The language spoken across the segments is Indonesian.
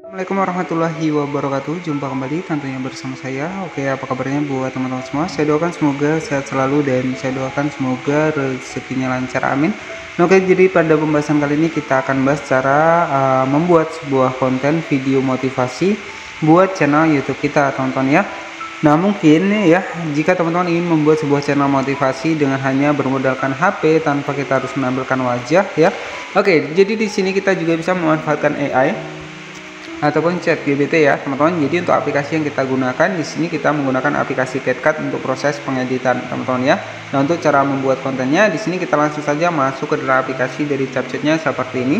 Assalamualaikum warahmatullahi wabarakatuh. Jumpa kembali tentunya bersama saya. Oke, apa kabarnya buat teman-teman semua? Saya doakan semoga sehat selalu dan saya doakan semoga rezekinya lancar, amin. Oke, jadi pada pembahasan kali ini kita akan bahas cara membuat sebuah konten video motivasi buat channel YouTube kita, teman-teman ya. Nah, mungkin ya jika teman-teman ingin membuat sebuah channel motivasi dengan hanya bermodalkan HP tanpa kita harus menampilkan wajah ya. Oke, jadi di sini kita juga bisa memanfaatkan AI ataupun ChatGPT ya teman-teman. Jadi untuk aplikasi yang kita gunakan di sini kita menggunakan aplikasi CapCut untuk proses pengeditan teman-teman ya. Nah, untuk cara membuat kontennya di sini kita langsung saja masuk ke dalam aplikasi dari CapCut-nya seperti ini.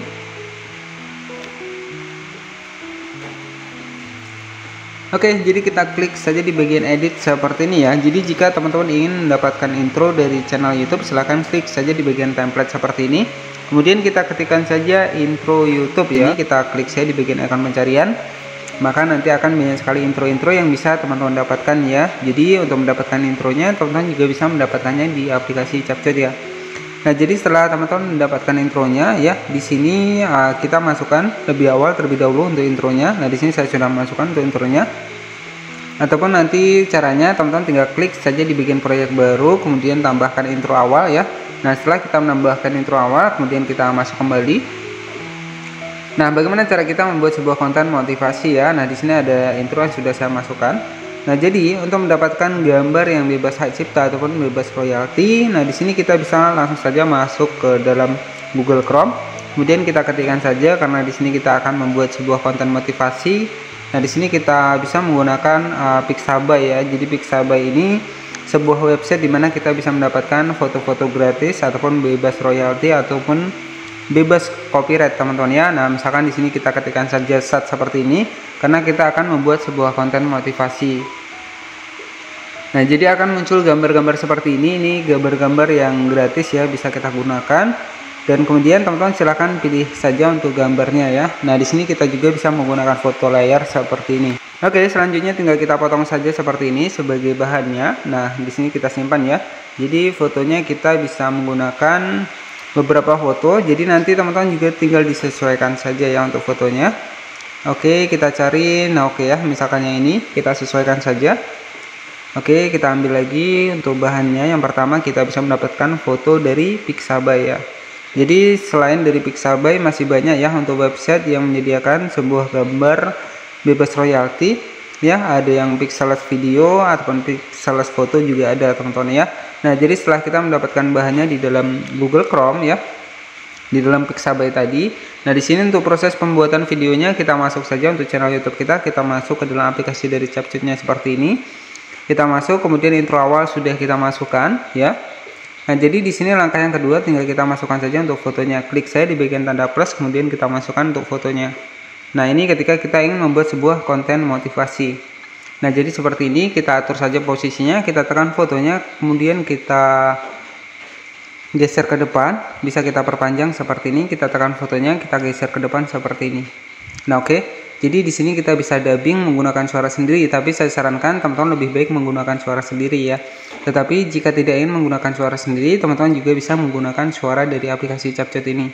Oke, jadi kita klik saja di bagian edit seperti ini ya. Jadi jika teman-teman ingin mendapatkan intro dari channel YouTube, silahkan klik saja di bagian template seperti ini. Kemudian kita ketikkan saja intro YouTube ya. Ini kita klik saja di bagian ikon pencarian. Maka nanti akan banyak sekali intro-intro yang bisa teman-teman dapatkan ya. Jadi untuk mendapatkan intronya, teman-teman juga bisa mendapatkannya di aplikasi CapCut ya. Nah, jadi setelah teman-teman mendapatkan intronya ya, di sini kita masukkan lebih awal terlebih dahulu untuk intronya. Nah, di sini saya sudah masukkan untuk intronya. Ataupun nanti caranya teman-teman tinggal klik saja di bagian proyek baru, kemudian tambahkan intro awal ya. Nah, setelah kita menambahkan intro awal, kemudian kita masuk kembali. Nah, bagaimana cara kita membuat sebuah konten motivasi ya? Nah, di sini ada intro yang sudah saya masukkan. Nah, jadi untuk mendapatkan gambar yang bebas hak cipta ataupun bebas royalti, nah di sini kita bisa langsung saja masuk ke dalam Google Chrome. Kemudian kita ketikkan saja karena di sini kita akan membuat sebuah konten motivasi. Nah, di sini kita bisa menggunakan Pixabay ya. Jadi Pixabay ini sebuah website di mana kita bisa mendapatkan foto-foto gratis ataupun bebas royalti ataupun bebas copyright teman-teman ya. Nah, misalkan di sini kita ketikkan saja search seperti ini karena kita akan membuat sebuah konten motivasi. Nah, jadi akan muncul gambar-gambar seperti ini gambar-gambar yang gratis ya, bisa kita gunakan. Dan kemudian teman-teman silahkan pilih saja untuk gambarnya ya. Nah, di sini kita juga bisa menggunakan foto layar seperti ini. Oke, selanjutnya tinggal kita potong saja seperti ini sebagai bahannya. Nah, di sini kita simpan ya. Jadi fotonya kita bisa menggunakan beberapa foto. Jadi nanti teman-teman juga tinggal disesuaikan saja ya untuk fotonya. Oke, kita cari. Nah, oke ya, misalkan yang ini kita sesuaikan saja. Oke, kita ambil lagi untuk bahannya. Yang pertama kita bisa mendapatkan foto dari Pixabay ya. Jadi selain dari Pixabay masih banyak ya untuk website yang menyediakan sebuah gambar bebas royalti ya. Ada yang pixelless video ataupun pixelless foto juga ada teman-teman ya. Nah, jadi setelah kita mendapatkan bahannya di dalam Google Chrome ya, di dalam Pixabay tadi. Nah, di sini untuk proses pembuatan videonya kita masuk saja untuk channel YouTube kita. Kita masuk ke dalam aplikasi dari CapCut-nya seperti ini. Kita masuk, kemudian intro awal sudah kita masukkan ya. Nah, jadi di sini langkah yang kedua tinggal kita masukkan saja untuk fotonya. Klik saya di bagian tanda plus, kemudian kita masukkan untuk fotonya. Nah, ini ketika kita ingin membuat sebuah konten motivasi. Nah, jadi seperti ini kita atur saja posisinya, kita tekan fotonya, kemudian kita geser ke depan, bisa kita perpanjang seperti ini. Kita tekan fotonya, kita geser ke depan seperti ini. Nah, oke. Jadi di sini kita bisa dubbing menggunakan suara sendiri, tapi saya sarankan teman-teman lebih baik menggunakan suara sendiri ya. Tetapi jika tidak ingin menggunakan suara sendiri, teman-teman juga bisa menggunakan suara dari aplikasi CapCut ini.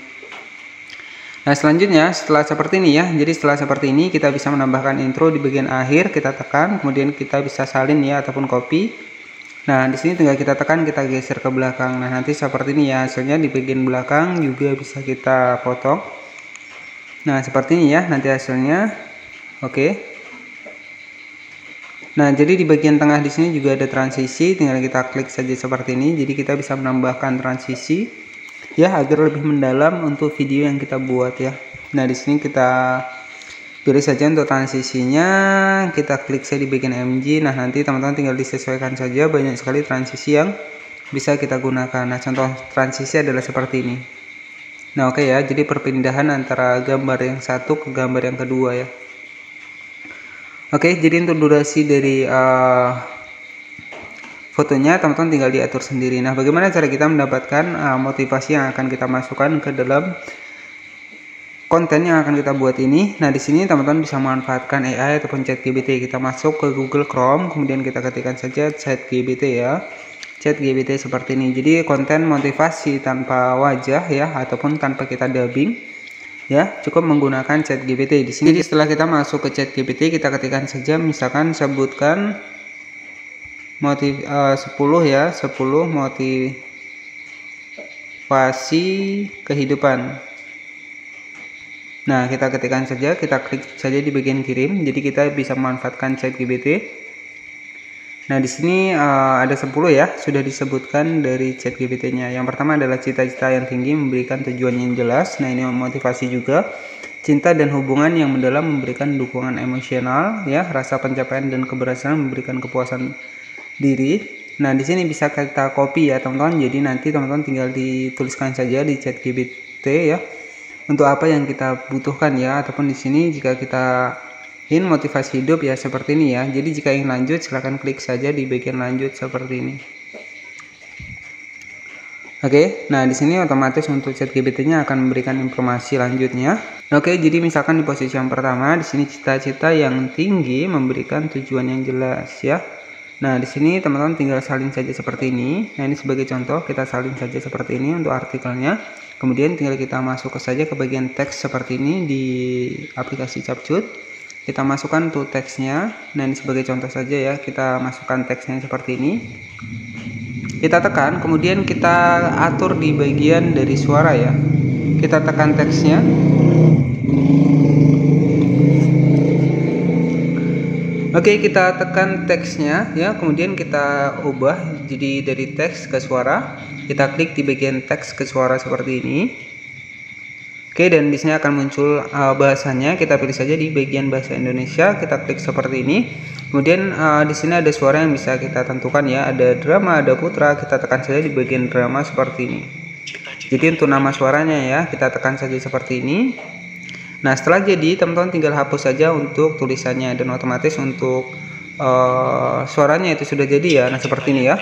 Nah, selanjutnya setelah seperti ini ya. Jadi setelah seperti ini kita bisa menambahkan intro di bagian akhir, kita tekan, kemudian kita bisa salin ya ataupun copy. Nah, di sini tinggal kita tekan, kita geser ke belakang. Nah, nanti seperti ini ya hasilnya. Di bagian belakang juga bisa kita potong. Nah, seperti ini ya nanti hasilnya. Oke. Nah, jadi di bagian tengah di sini juga ada transisi, tinggal kita klik saja seperti ini. Jadi kita bisa menambahkan transisi ya agar lebih mendalam untuk video yang kita buat ya. Nah, di sini kita pilih saja untuk transisinya, kita klik saja di bagian MG. Nah, nanti teman-teman tinggal disesuaikan saja, banyak sekali transisi yang bisa kita gunakan. Nah, contoh transisi adalah seperti ini. Nah, oke ya, jadi perpindahan antara gambar yang satu ke gambar yang kedua ya. Oke, jadi untuk durasi dari fotonya teman-teman tinggal diatur sendiri. Nah, bagaimana cara kita mendapatkan motivasi yang akan kita masukkan ke dalam konten yang akan kita buat ini? Nah, di sini teman-teman bisa memanfaatkan AI ataupun ChatGPT. Kita masuk ke Google Chrome, kemudian kita ketikkan saja ChatGPT ya. ChatGPT seperti ini. Jadi konten motivasi tanpa wajah ya ataupun tanpa kita dubbing. Ya, cukup menggunakan ChatGPT. Di sini setelah kita masuk ke ChatGPT, kita ketikkan saja misalkan sebutkan 10 ya, 10 motivasi kehidupan. Nah, kita ketikkan saja, kita klik saja di bagian kirim. Jadi kita bisa memanfaatkan ChatGPT. Nah, di sini ada 10 ya, sudah disebutkan dari ChatGPT-nya. Yang pertama adalah cita-cita yang tinggi memberikan tujuan yang jelas. Nah, ini motivasi juga. Cinta dan hubungan yang mendalam memberikan dukungan emosional, ya, rasa pencapaian dan keberhasilan memberikan kepuasan diri. Nah, di sini bisa kita copy ya, teman-teman. Jadi nanti teman-teman tinggal dituliskan saja di ChatGPT ya, untuk apa yang kita butuhkan ya, ataupun di sini jika kita ingin motivasi hidup ya seperti ini ya. Jadi jika ingin lanjut silahkan klik saja di bagian lanjut seperti ini. Oke, nah di sini otomatis untuk ChatGPT-nya akan memberikan informasi lanjutnya. Oke, jadi misalkan di posisi yang pertama di sini cita-cita yang tinggi memberikan tujuan yang jelas ya. Nah, di sini teman-teman tinggal salin saja seperti ini. Nah, ini sebagai contoh kita salin saja seperti ini untuk artikelnya. Kemudian tinggal kita masuk saja ke bagian teks seperti ini di aplikasi Capcut. Kita masukkan tuh teksnya. Nah, ini sebagai contoh saja ya, kita masukkan teksnya seperti ini. Kita tekan, kemudian kita atur di bagian dari suara ya. Kita tekan teksnya. Oke, kita tekan teksnya ya, kemudian kita ubah jadi dari teks ke suara. Kita klik di bagian teks ke suara seperti ini. Oke, dan di sini akan muncul bahasanya. Kita pilih saja di bagian bahasa Indonesia. Kita klik seperti ini. Kemudian di sini ada suara yang bisa kita tentukan ya. Ada drama, ada putra. Kita tekan saja di bagian drama seperti ini. Jadi untuk nama suaranya ya, kita tekan saja seperti ini. Nah, setelah jadi teman-teman tinggal hapus saja untuk tulisannya, dan otomatis untuk suaranya itu sudah jadi ya. Nah, seperti ini ya.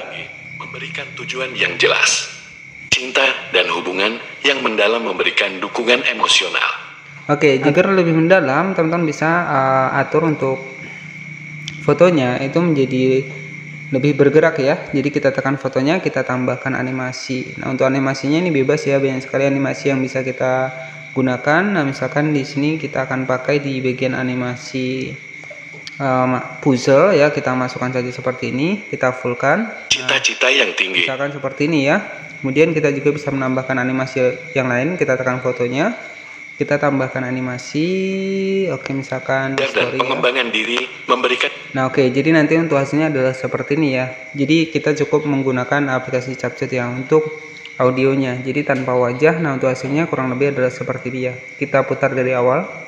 Memberikan tujuan yang jelas, cinta dan hubungan yang mendalam memberikan dukungan emosional. Oke, agar lebih mendalam teman-teman bisa atur untuk fotonya itu menjadi lebih bergerak ya. Jadi kita tekan fotonya, kita tambahkan animasi. Nah, untuk animasinya ini bebas ya, banyak sekali animasi yang bisa kita gunakan. Nah, misalkan di sini kita akan pakai di bagian animasi puzzle ya, kita masukkan saja seperti ini, kita fullkan. Cita-cita yang tinggi. Misalkan seperti ini ya. Kemudian kita juga bisa menambahkan animasi yang lain. Kita tekan fotonya, kita tambahkan animasi. Oke, misalkan dan pengembangan diri memberikan. Nah, oke, jadi nanti untuk hasilnya adalah seperti ini ya. Jadi kita cukup menggunakan aplikasi Capcut yang untuk audionya, jadi tanpa wajah. Nah, untuk hasilnya kurang lebih adalah seperti dia. Kita putar dari awal.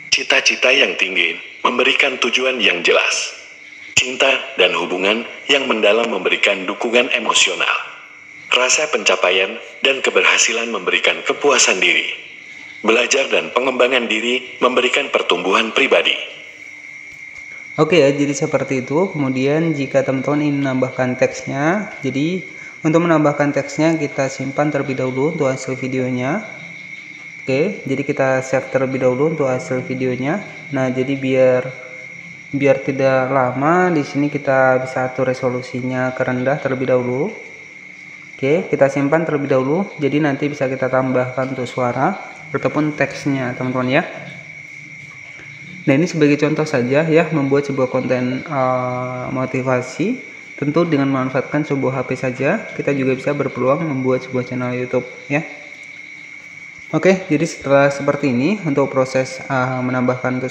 Cita-cita yang tinggi memberikan tujuan yang jelas, cinta dan hubungan yang mendalam memberikan dukungan emosional, rasa pencapaian dan keberhasilan memberikan kepuasan diri, belajar dan pengembangan diri memberikan pertumbuhan pribadi. Oke ya, jadi seperti itu. Kemudian jika teman-teman ingin menambahkan teksnya, jadi untuk menambahkan teksnya kita simpan terlebih dahulu untuk hasil videonya. Oke, jadi kita save terlebih dahulu untuk hasil videonya. Nah, jadi biar tidak lama, di sini kita bisa atur resolusinya ke rendah terlebih dahulu. Oke, kita simpan terlebih dahulu. Jadi nanti bisa kita tambahkan untuk suara ataupun teksnya, teman-teman ya. Nah, ini sebagai contoh saja ya, membuat sebuah konten motivasi. Tentu dengan memanfaatkan sebuah HP saja, kita juga bisa berpeluang membuat sebuah channel YouTube ya. Oke, jadi setelah seperti ini untuk proses menambahkan untuk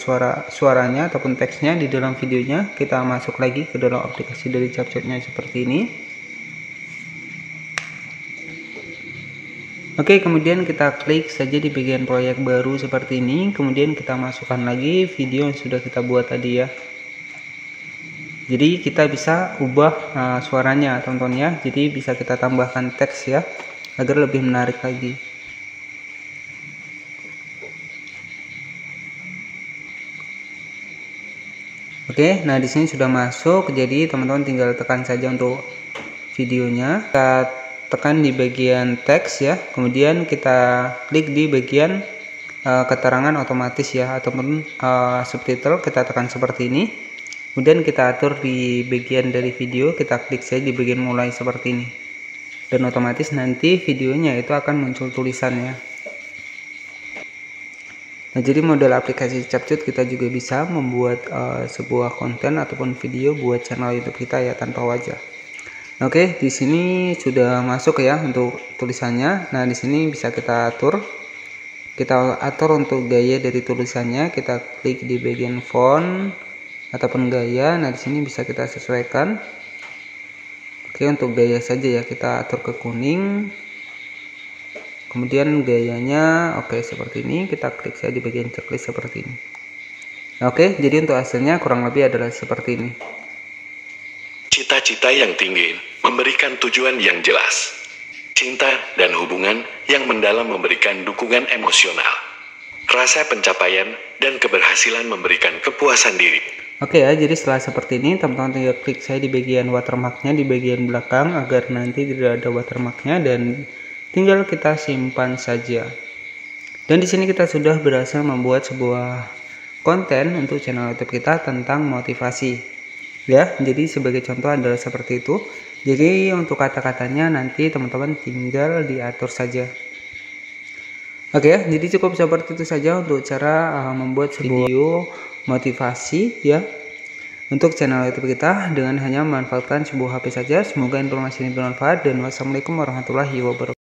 suaranya ataupun teksnya di dalam videonya, kita masuk lagi ke dalam aplikasi dari Capcut-nya seperti ini. Oke, kemudian kita klik saja di bagian proyek baru seperti ini. Kemudian kita masukkan lagi video yang sudah kita buat tadi ya. Jadi kita bisa ubah suaranya, teman-teman ya. Jadi bisa kita tambahkan teks ya, agar lebih menarik lagi. Oke, nah di sini sudah masuk. Jadi teman-teman tinggal tekan saja untuk videonya. Kita tekan di bagian teks ya. Kemudian kita klik di bagian keterangan otomatis ya, ataupun subtitle. Kita tekan seperti ini. Kemudian kita atur di bagian dari video. Kita klik saja di bagian mulai seperti ini. dan otomatis nanti videonya itu akan muncul tulisannya. Nah, jadi model aplikasi Capcut kita juga bisa membuat sebuah konten ataupun video buat channel YouTube kita ya tanpa wajah. Oke, di sini sudah masuk ya untuk tulisannya. Nah, di sini bisa kita atur. Kita atur untuk gaya dari tulisannya. Kita klik di bagian font ataupun gaya. Nah, di sini bisa kita sesuaikan. Oke, untuk gaya saja ya kita atur ke kuning. Kemudian gayanya oke seperti ini, kita klik saja di bagian checklist seperti ini. Oke, jadi untuk hasilnya kurang lebih adalah seperti ini. Cita-cita yang tinggi memberikan tujuan yang jelas. Cinta dan hubungan yang mendalam memberikan dukungan emosional. Rasa pencapaian dan keberhasilan memberikan kepuasan diri. Oke ya, jadi setelah seperti ini teman-teman tinggal klik saya di bagian watermarknya di bagian belakang agar nanti tidak ada watermarknya dan tinggal kita simpan saja. Dan di sini kita sudah berhasil membuat sebuah konten untuk channel YouTube kita tentang motivasi. Ya, jadi sebagai contoh adalah seperti itu. Jadi untuk kata-katanya nanti teman-teman tinggal diatur saja. Oke ya, jadi cukup seperti itu saja untuk cara membuat video motivasi ya untuk channel YouTube kita dengan hanya memanfaatkan sebuah HP saja. Semoga informasi ini bermanfaat dan wassalamualaikum warahmatullahi wabarakatuh.